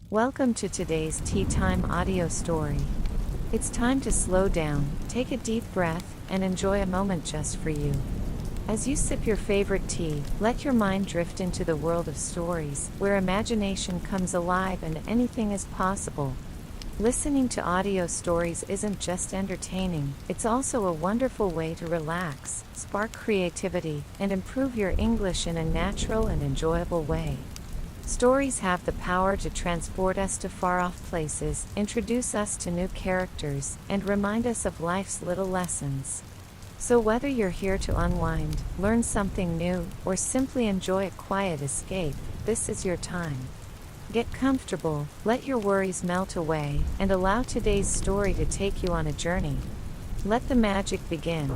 Welcome to today's Tea Time audio story. It's time to slow down, take a deep breath, and enjoy a moment just for you. As you sip your favorite tea, let your mind drift into the world of stories, where imagination comes alive and anything is possible. Listening to audio stories isn't just entertaining, it's also a wonderful way to relax, spark creativity, and improve your English in a natural and enjoyable way. Stories have the power to transport us to far-off places, introduce us to new characters, and remind us of life's little lessons. So whether you're here to unwind, learn something new, or simply enjoy a quiet escape, this is your time. Get comfortable, let your worries melt away, and allow today's story to take you on a journey. Let the magic begin.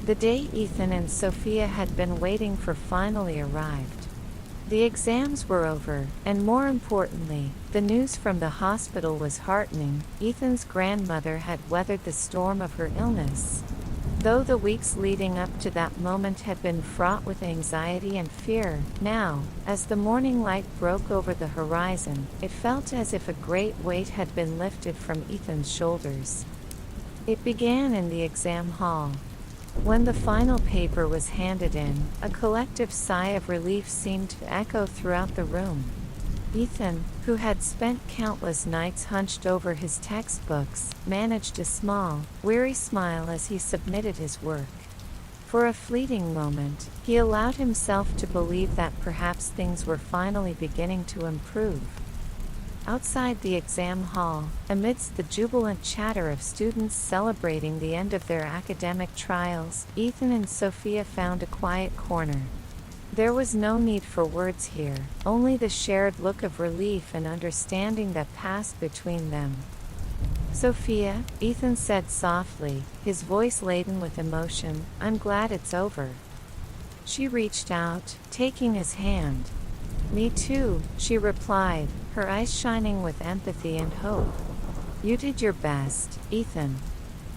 The day Ethan and Sophia had been waiting for finally arrived. The exams were over, and more importantly, the news from the hospital was heartening. Ethan's grandmother had weathered the storm of her illness. Though the weeks leading up to that moment had been fraught with anxiety and fear, now, as the morning light broke over the horizon, it felt as if a great weight had been lifted from Ethan's shoulders. It began in the exam hall. When the final paper was handed in, a collective sigh of relief seemed to echo throughout the room. Ethan, who had spent countless nights hunched over his textbooks, managed a small, weary smile as he submitted his work. For a fleeting moment, he allowed himself to believe that perhaps things were finally beginning to improve. Outside the exam hall, amidst the jubilant chatter of students celebrating the end of their academic trials, Ethan and Sophia found a quiet corner. There was no need for words here, only the shared look of relief and understanding that passed between them. "Sophia," Ethan said softly, his voice laden with emotion, "I'm glad it's over." She reached out, taking his hand. "Me too," she replied, her eyes shining with empathy and hope. "You did your best, Ethan.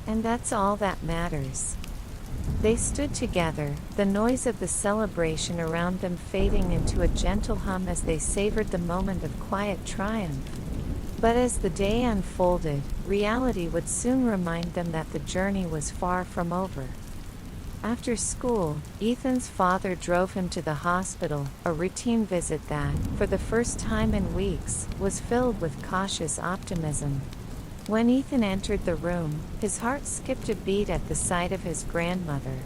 And that's all that matters." They stood together, the noise of the celebration around them fading into a gentle hum as they savored the moment of quiet triumph. But as the day unfolded, reality would soon remind them that the journey was far from over. After school, Ethan's father drove him to the hospital, a routine visit that, for the first time in weeks, was filled with cautious optimism. When Ethan entered the room, his heart skipped a beat at the sight of his grandmother.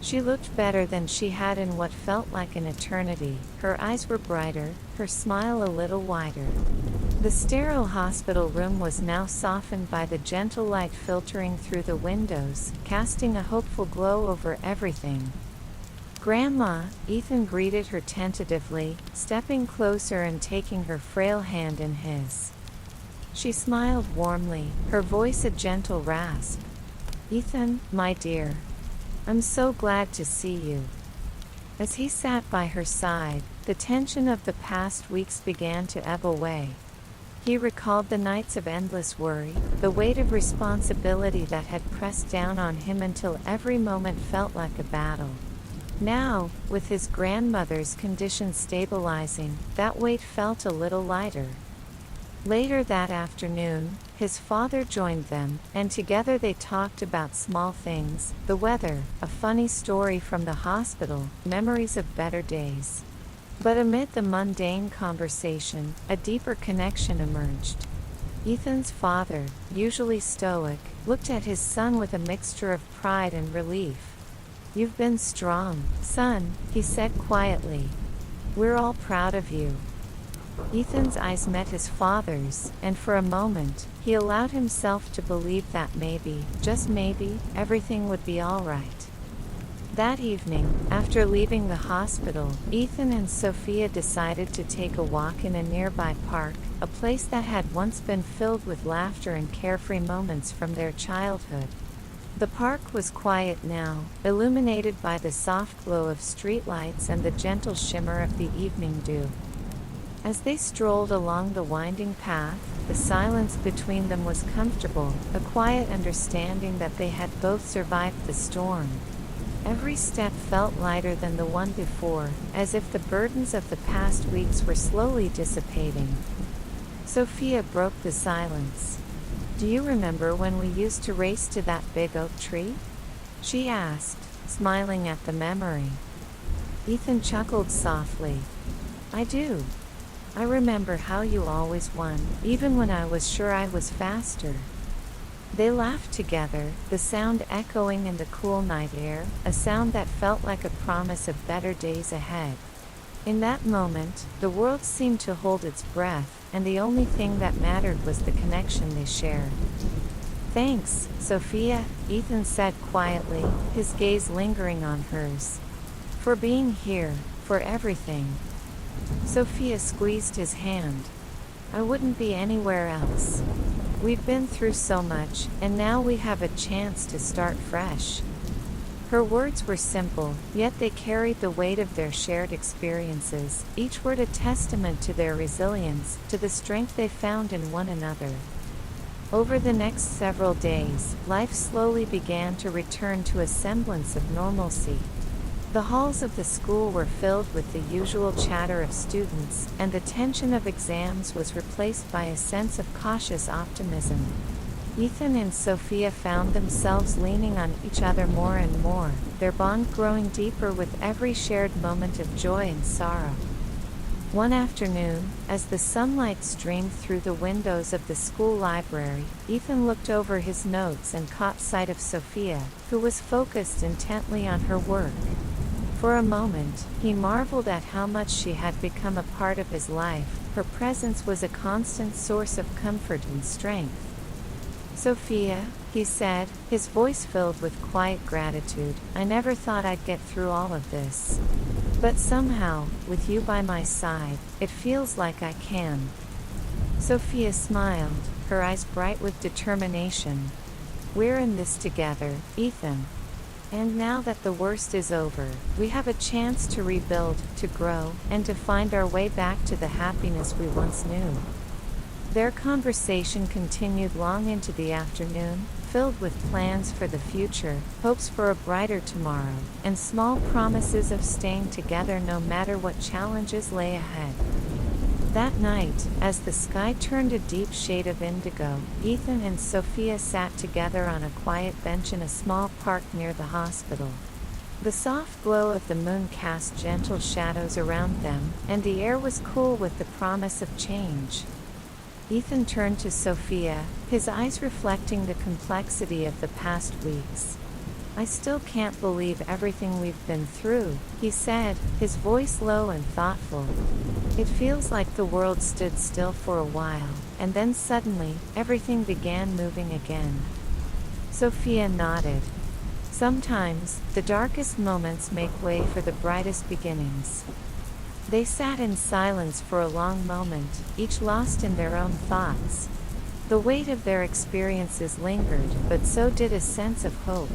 She looked better than she had in what felt like an eternity. Her eyes were brighter, her smile a little wider. The sterile hospital room was now softened by the gentle light filtering through the windows, casting a hopeful glow over everything. "Grandma," Ethan greeted her tentatively, stepping closer and taking her frail hand in his. She smiled warmly, her voice a gentle rasp. "Ethan, my dear. I'm so glad to see you." As he sat by her side, the tension of the past weeks began to ebb away. He recalled the nights of endless worry, the weight of responsibility that had pressed down on him until every moment felt like a battle. Now, with his grandmother's condition stabilizing, that weight felt a little lighter. Later that afternoon, his father joined them, and together they talked about small things, the weather, a funny story from the hospital, memories of better days. But amid the mundane conversation, a deeper connection emerged. Ethan's father, usually stoic, looked at his son with a mixture of pride and relief. "You've been strong, son," he said quietly. "We're all proud of you." Ethan's eyes met his father's, and for a moment, he allowed himself to believe that maybe, just maybe, everything would be all right. That evening, after leaving the hospital, Ethan and Sophia decided to take a walk in a nearby park, a place that had once been filled with laughter and carefree moments from their childhood. The park was quiet now, illuminated by the soft glow of streetlights and the gentle shimmer of the evening dew. As they strolled along the winding path, the silence between them was comfortable, a quiet understanding that they had both survived the storm. Every step felt lighter than the one before, as if the burdens of the past weeks were slowly dissipating. Sophia broke the silence. "Do you remember when we used to race to that big oak tree?" she asked, smiling at the memory. Ethan chuckled softly. "I do. I remember how you always won, even when I was sure I was faster." They laughed together, the sound echoing in the cool night air, a sound that felt like a promise of better days ahead. In that moment, the world seemed to hold its breath, and the only thing that mattered was the connection they shared. "Thanks, Sophia," Ethan said quietly, his gaze lingering on hers. "For being here, for everything." Sophia squeezed his hand. "I wouldn't be anywhere else. We've been through so much, and now we have a chance to start fresh." Her words were simple, yet they carried the weight of their shared experiences, each word a testament to their resilience, to the strength they found in one another. Over the next several days, life slowly began to return to a semblance of normalcy. The halls of the school were filled with the usual chatter of students, and the tension of exams was replaced by a sense of cautious optimism. Ethan and Sophia found themselves leaning on each other more and more, their bond growing deeper with every shared moment of joy and sorrow. One afternoon, as the sunlight streamed through the windows of the school library, Ethan looked over his notes and caught sight of Sophia, who was focused intently on her work. For a moment, he marveled at how much she had become a part of his life. Her presence was a constant source of comfort and strength. "Sophia," he said, his voice filled with quiet gratitude, "I never thought I'd get through all of this. But somehow, with you by my side, it feels like I can." Sophia smiled, her eyes bright with determination. "We're in this together, Ethan. And now that the worst is over, we have a chance to rebuild, to grow, and to find our way back to the happiness we once knew." Their conversation continued long into the afternoon, filled with plans for the future, hopes for a brighter tomorrow, and small promises of staying together no matter what challenges lay ahead. That night, as the sky turned a deep shade of indigo, Ethan and Sophia sat together on a quiet bench in a small park near the hospital. The soft glow of the moon cast gentle shadows around them, and the air was cool with the promise of change. Ethan turned to Sophia, his eyes reflecting the complexity of the past weeks. "I still can't believe everything we've been through," he said, his voice low and thoughtful. "It feels like the world stood still for a while, and then suddenly, everything began moving again." Sophia nodded. "Sometimes, the darkest moments make way for the brightest beginnings." They sat in silence for a long moment, each lost in their own thoughts. The weight of their experiences lingered, but so did a sense of hope.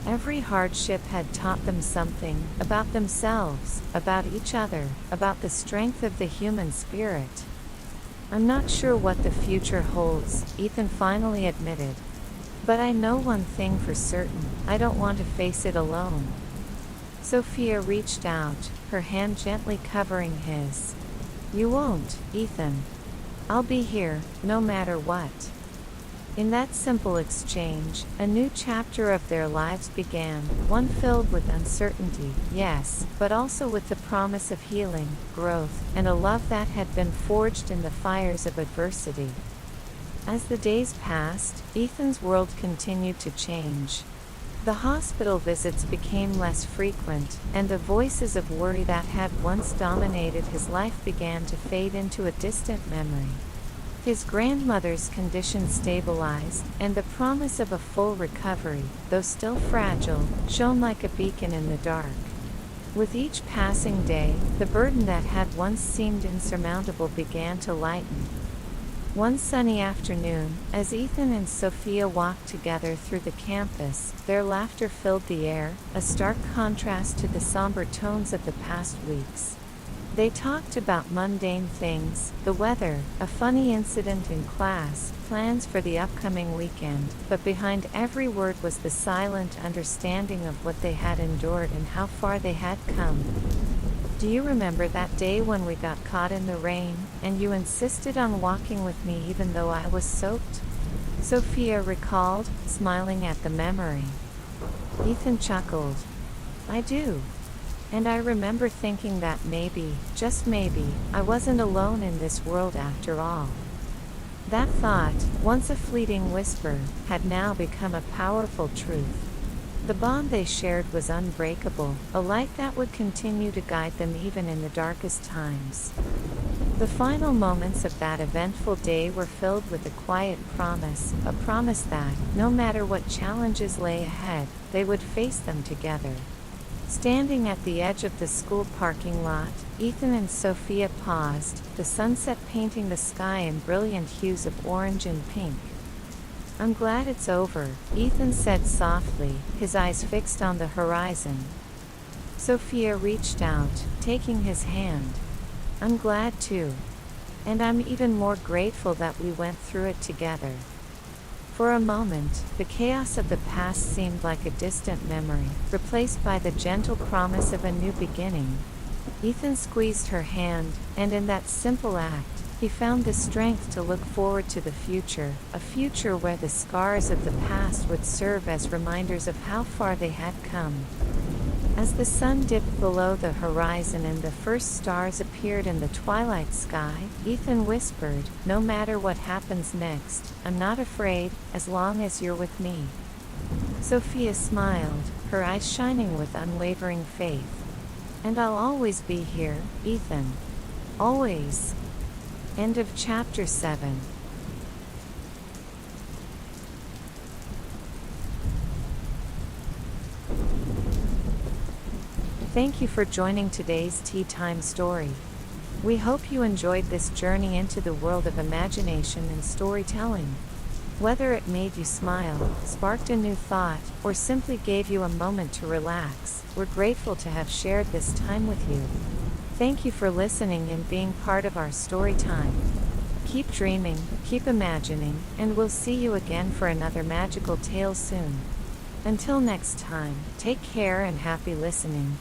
Every hardship had taught them something, about themselves, about each other, about the strength of the human spirit. "I'm not sure what the future holds," Ethan finally admitted. "But I know one thing for certain, I don't want to face it alone." Sophia reached out, her hand gently covering his. "You won't, Ethan. I'll be here, no matter what." In that simple exchange, a new chapter of their lives began, one filled with uncertainty, yes, but also with the promise of healing, growth, and a love that had been forged in the fires of adversity. As the days passed, Ethan's world continued to change. The hospital visits became less frequent, and the voices of worry that had once dominated his life began to fade into a distant memory. His grandmother's condition stabilized, and the promise of a full recovery, though still fragile, shone like a beacon in the dark. With each passing day, the burden that had once seemed insurmountable began to lighten. One sunny afternoon, as Ethan and Sophia walked together through the campus, their laughter filled the air, a stark contrast to the somber tones of the past weeks. They talked about mundane things, the weather, a funny incident in class, plans for the upcoming weekend, but behind every word was the silent understanding of what they had endured and how far they had come. Do you remember that day when we got caught in the rain, and you insisted on walking with me even though I was soaked? Sophia recalled, smiling at the memory. Ethan chuckled. I do. And I remember thinking that maybe, just maybe, I wasn't alone in this world after all. That thought, once a fleeting whisper, had now become a powerful truth. The bond they shared was unbreakable, a light that would continue to guide them even in the darkest times. The final moments of that eventful day were filled with a quiet promise, a promise that, no matter what challenges lay ahead, they would face them together. Standing at the edge of the school parking lot, Ethan and Sophia paused, the sunset painting the sky in brilliant hues of orange and pink. I'm glad it's over, Ethan said softly, his eyes fixed on the horizon. Sophia reached out, taking his hand. I'm glad too. And I'm even more grateful that we went through it together. For a moment, the chaos of the past seemed like a distant memory, replaced by the gentle promise of a new beginning. Ethan squeezed her hand, and in that simple act, he found the strength to look forward to the future, a future where the scars of the past would serve as reminders of how far they had come. As the sun dipped below the horizon and the first stars appeared in the twilight sky, Ethan whispered, no matter what happens next, I'm not afraid, as long as you're with me. Sophia smiled, her eyes shining with unwavering faith. And I'll always be here, Ethan. Always. End of chapter 7. Thank you for joining today's Tea Time story. We hope you enjoyed this journey into the world of imagination and storytelling. Whether it made you smile, sparked a new thought, or simply gave you a moment to relax, we're grateful to have shared this time with you. Thank you for listening and being part of our story time. Keep dreaming, keep imagining, and we'll see you again for another magical tale soon. Until next time, take care and happy listening.